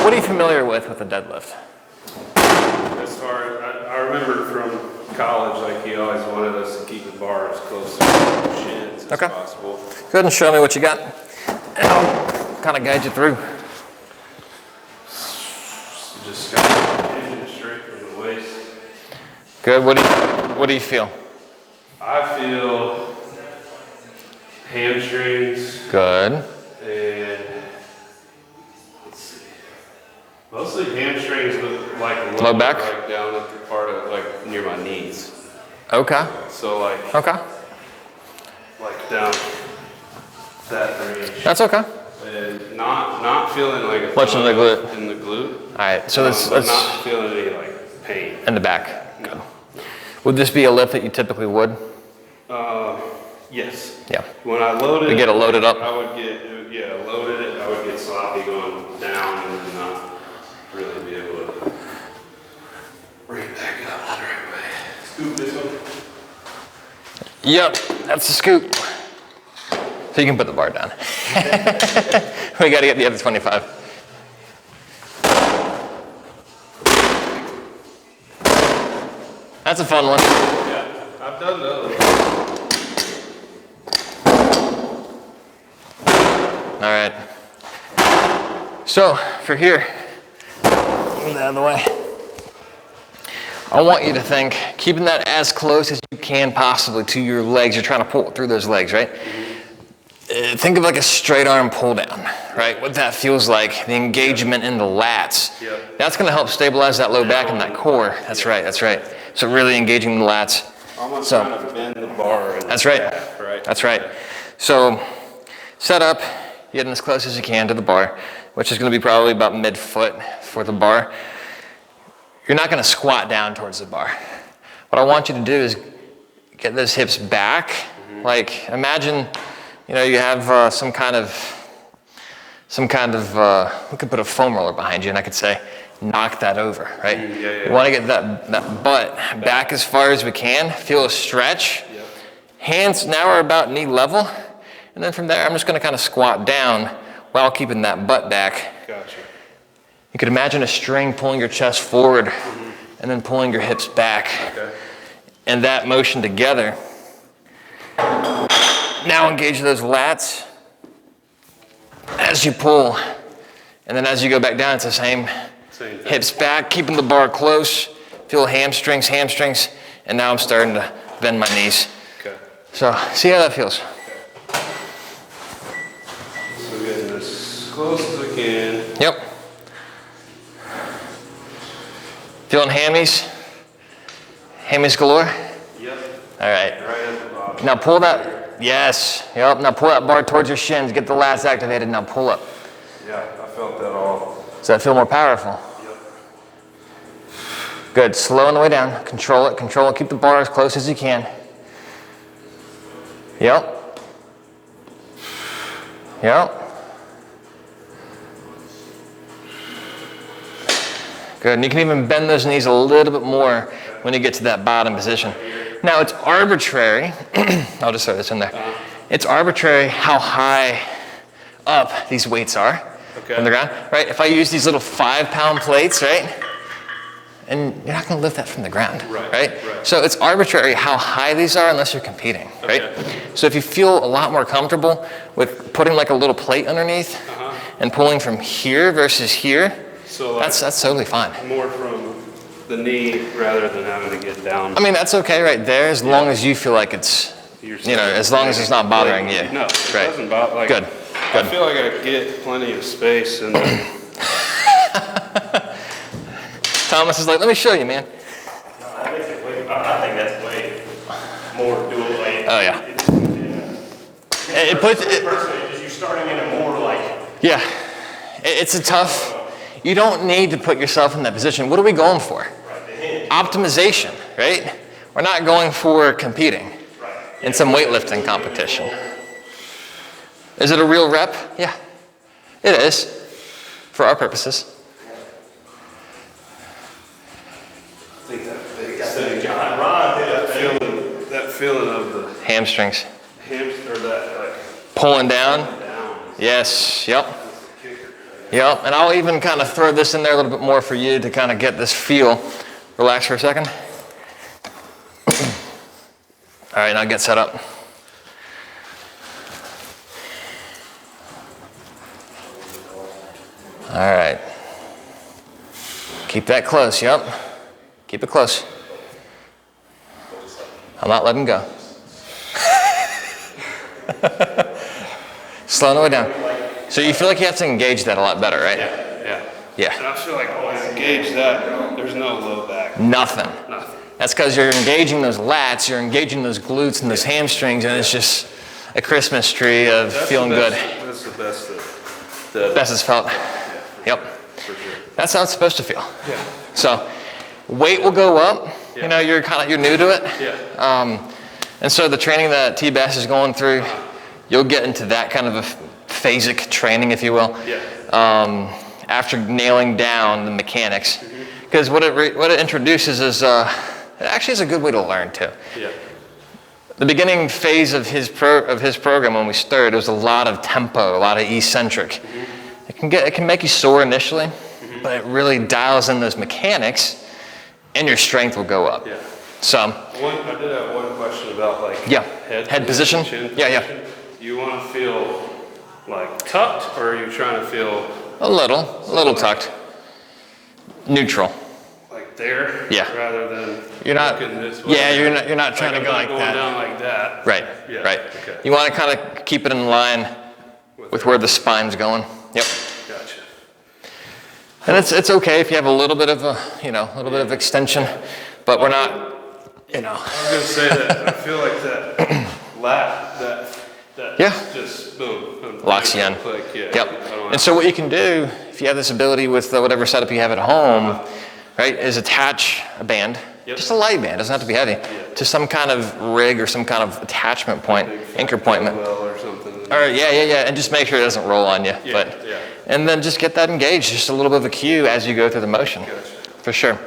What are you familiar with a deadlift? As far as, I remember from college, like he always wanted us to keep the bar as close to the shins as possible. Go ahead and show me what you got, and I'll kind of guide you through. Just got it straight from the waist. Good. What do you feel? I feel hamstrings. Good. And let's see, mostly hamstrings with like low back, like down at the part of like near my knees. Okay. So like like down that range. That's okay. And not feeling like a much in the glute. In the glute. All right. So let's not feeling any like pain in the back. No. Would this be a lift that you typically would? Yes. Yeah. When I loaded you get it loaded up. I would get loaded it. I would get sloppy going down and not really be able to bring it back up the right way. Scoop this one. Yep, that's the scoop. So you can put the bar down. We got to get the other 25. That's a fun one. Yeah, I've done those. All right. So for here, move that out of the way. I want you to think, keeping that as close as you can possibly to your legs. You're trying to pull through those legs, right? Think of like a straight arm pull down, right? What that feels like, the engagement in the lats. Yep. That's going to help stabilize that low back and that core. That's right, that's right. So really engaging the lats. Almost trying to bend the bar. That's right. Right. That's right. So set up, getting as close as you can to the bar, which is going to be probably about mid-foot for the bar. You're not going to squat down towards the bar. What I want you to do is get those hips back. Like imagine, you know, you have some kind of, we could put a foam roller behind you and I could say, knock that over, right? Yeah. We want to get that butt back as far as we can. Feel a stretch. Yep. Hands now are about knee level. And then from there, I'm just going to kind of squat down while keeping that butt back. Gotcha. You could imagine a string pulling your chest forward and then pulling your hips back. Okay. And that motion together. Now engage those lats as you pull. And then as you go back down, it's the same thing. Hips back, keeping the bar close. Feel hamstrings. And now I'm starting to bend my knees. Okay. So see how that feels. So getting as close as I can. Yep. Feeling hammies? Hammies galore? Yep. All right. Right at the bottom. Now pull that, yes. Yep, now pull that bar towards your shins. Get the lats activated, now pull up. Yeah, I felt that all. Does that feel more powerful? Yep. Good, slow on the way down. Control it. Keep the bar as close as you can. Yep. Good, and you can even bend those knees a little bit more when you get to that bottom position. Now it's arbitrary, I'll just throw this in there. It's arbitrary how high up these weights are from the ground, right? If I use these little 5-pound plates, right? And you're not gonna lift that from the ground, right? So it's arbitrary how high these are unless you're competing, right? So if you feel a lot more comfortable with putting like a little plate underneath and pulling from here versus here, so like that's totally fine. More from the knee rather than having to get down. I mean, that's okay right there as long as you feel like it's, you know, as long as it's not bothering you. No, it doesn't bother. Like, Good. I feel like I get plenty of space and then Thomas is like, let me show you, man. I think that's way more doable. Oh yeah. It puts it. Personally, you're starting in a more like. Yeah, it's a tough. You don't need to put yourself in that position. What are we going for? Optimization, right? We're not going for competing in some weightlifting competition. Is it a real rep? Yeah, it is for our purposes. that feeling of the Hamstrings. hamster, that like Pulling down. Yes, yep. Yep, and I'll even kind of throw this in there a little bit more for you to kind of get this feel. Relax for a second. All right, now get set up. All right. Keep that close, yep. Keep it close. I'm not letting go. Slowing the way down. So you feel like you have to engage that a lot better, right? Yeah. Yeah. And I feel like when I engage that, there's no low back. Nothing. Nothing. That's because you're engaging those lats, you're engaging those glutes and those hamstrings, and it's just a Christmas tree of feeling good. That's the best that Best it's felt. Yep. for sure. That's how it's supposed to feel. Yeah. So weight will go up. You know, you're new to it. Yeah. And so the training that T-Bass is going through, you'll get into that kind of a phasic training, if you will. Yeah. After nailing down the mechanics, because what it introduces is it actually is a good way to learn too. Yeah. The beginning phase of his program when we started, there was a lot of tempo, a lot of eccentric. It can make you sore initially, but it really dials in those mechanics, and your strength will go up. Yeah. So. I did have one question about like head position. chin Yeah. position. You want to feel like tucked, or are you trying to feel A little tucked. Neutral. like there? Yeah. Rather than You're not. looking this way? Yeah, you're not trying to I'm go not like going that. down like that. Right. Yeah. Right. Okay. You want to kind of keep it in line with where the spine's going. Yep. Gotcha. And it's okay if you have a little bit of a extension, but we're not. I was gonna say that I feel like that lat that just boom Locks you in. Click, yeah. Yep. And so what you can do, if you have this ability with whatever setup you have at home, right, is attach a band, just a light band, doesn't have to be heavy, to some kind of rig or some kind of attachment point, anchor point. Or something. Or and just make sure it doesn't roll on you. Yeah. And then just get that engaged, just a little bit of a cue as you go through the motion. Gotcha. For sure.